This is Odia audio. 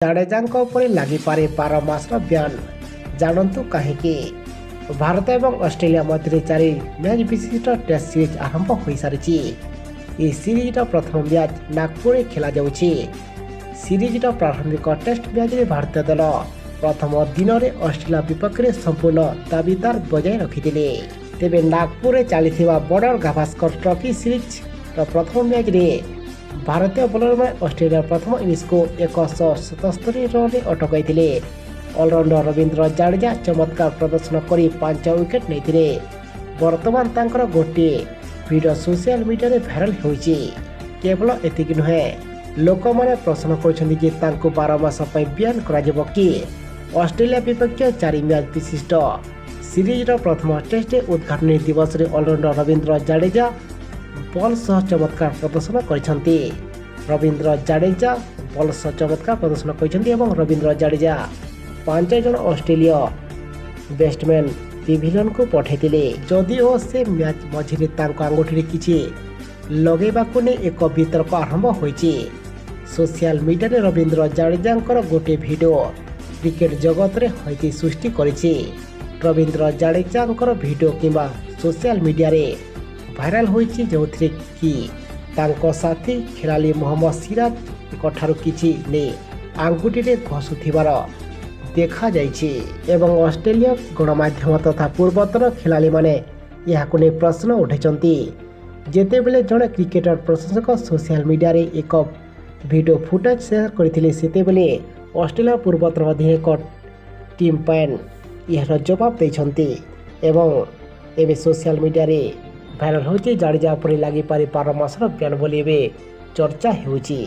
ଜାଡେଜାଙ୍କ ଉପରେ ଲାଗିପାରେ 12 ମାସର ବ୍ୟାନ୍, ଜାଣନ୍ତୁ କାହିଁକି? ଭାରତ ଏବଂ ଅଷ୍ଟ୍ରେଲିଆ ମଧ୍ୟରେ 4 ମ୍ୟାଚ୍ ବିଶିଷ୍ଟ ଟେଷ୍ଟ ସିରିଜ୍ ଆରମ୍ଭ ହୋଇସାରିଛି। ଏହି ସିରିଜ୍ର ପ୍ରଥମ ମ୍ୟାଚ୍ ନାଗପୁରରେ ଖେଳାଯାଉଛି। ସିରିଜ୍ର ପ୍ରାରମ୍ଭିକ ଟେଷ୍ଟ ମ୍ୟାଚ୍ରେ ଭାରତୀୟ ଦଳ ପ୍ରଥମ ଦିନରେ ଅଷ୍ଟ୍ରେଲିଆ ବିପକ୍ଷରେ ସମ୍ପୂର୍ଣ୍ଣ ଦାବିଦାର ବଜାୟ ରଖିଥିଲେ। ତେବେ ନାଗପୁରରେ ଚାଲିଥିବା ବର୍ଡର ଗାଭାସ୍କର ଟ୍ରଫି ସିରିଜ୍ର ପ୍ରଥମ ମ୍ୟାଚ୍ରେ ଭାରତୀୟ ବୋଲରମାନେ ଅଷ୍ଟ୍ରେଲିଆର ପ୍ରଥମ ଇନିଂସକୁ 177 ରନ୍ରେ ଅଟକାଇଥିଲେ। ଅଲରାଉଣ୍ଡର ରବୀନ୍ଦ୍ର ଜାଡେଜା ଚମତ୍କାର ପ୍ରଦର୍ଶନ କରି 5 ୱିକେଟ୍ ନେଇଥିଲେ। ବର୍ତ୍ତମାନ ତାଙ୍କର ଗୋଟିଏ ଭିଡିଓ ସୋସିଆଲ ମିଡିଆରେ ଭାଇରାଲ ହେଉଛି। କେବଳ ଏତିକି ନୁହେଁ, ଲୋକମାନେ ପ୍ରଶ୍ନ କରୁଛନ୍ତି ଯେ ତାଙ୍କୁ 12 ମାସ ପାଇଁ ବ୍ୟାନ୍ କରାଯିବ କି? ଅଷ୍ଟ୍ରେଲିଆ ବିପକ୍ଷ 4 ମ୍ୟାଚ୍ ବିଶିଷ୍ଟ ସିରିଜ୍ର ପ୍ରଥମ ଟେଷ୍ଟରେ ଉଦ୍ଘାଟନୀ ଦିବସରେ ଅଲରାଉଣ୍ଡର ରବୀନ୍ଦ୍ର ଜାଡେଜା ବଲ୍ ସହ ଚମତ୍କାର ପ୍ରଦର୍ଶନ କରିଛନ୍ତି। ରବୀନ୍ଦ୍ର ଜାଡେଜା ଏବଂ ରବୀନ୍ଦ୍ର ଜାଡେଜା 5 ଜଣ ଅଷ୍ଟ୍ରେଲୀୟ ବ୍ୟାଟ୍ସମ୍ୟାନ୍ ପିଭିଲିୟନକୁ ପଠାଇଥିଲେ। ଯଦିଓ ସେ ମ୍ୟାଚ୍ ମଝିରେ ତାଙ୍କ ଆଙ୍ଗୁଠିରେ କିଛି ଲଗାଇବାକୁ ନେଇ ଏକ ବିତର୍କ ଆରମ୍ଭ ହୋଇଛି। ସୋସିଆଲ ମିଡିଆରେ ରବୀନ୍ଦ୍ର ଜାଡେଜାଙ୍କର ଗୋଟିଏ ଭିଡିଓ କ୍ରିକେଟ ଜଗତରେ ହଇଚଇ ସୃଷ୍ଟି କରିଛି। ରବୀନ୍ଦ୍ର ଜାଡେଜାଙ୍କର ଭିଡିଓ କିମ୍ବା ସୋସିଆଲ ମିଡିଆରେ ଭାଇରାଲ ହୋଇଛି, ଯେଉଁଥିରେ କି ତାଙ୍କ ସାଥୀ ଖେଳାଳି ମହମ୍ମଦ ସିରାଜଙ୍କ ଠାରୁ କିଛି ନେଇ ଆଙ୍ଗୁଠିରେ ଘଷୁଥିବାର ଦେଖାଯାଇଛି ଏବଂ ଅଷ୍ଟ୍ରେଲୀୟ ଗଣମାଧ୍ୟମ ତଥା ପୂର୍ବତନ ଖେଳାଳିମାନେ ଏହାକୁ ନେଇ ପ୍ରଶ୍ନ ଉଠାଇଛନ୍ତି। ଯେତେବେଳେ ଜଣେ କ୍ରିକେଟର ପ୍ରଶଂସକ ସୋସିଆଲ ମିଡିଆରେ ଏକ ଭିଡିଓ ଫୁଟେଜ୍ ସେୟାର କରିଥିଲେ, ସେତେବେଳେ ଅଷ୍ଟ୍ରେଲିଆ ପୂର୍ବତନ ଅଧିନାୟକ ଟିମ୍ ପାଇନ୍ ଏହାର ଜବାବ ଦେଇଛନ୍ତି ଏବଂ ଏବେ ସୋସିଆଲ ମିଡିଆରେ ଭାଇରାଲ ହେଉଛି। ଜାଡେଜା ଉପରେ ଲାଗିପାରେ 12 ମାସର ବ୍ୟାନ୍ ବୋଲି ଏବେ ଚର୍ଚ୍ଚା ହେଉଛି।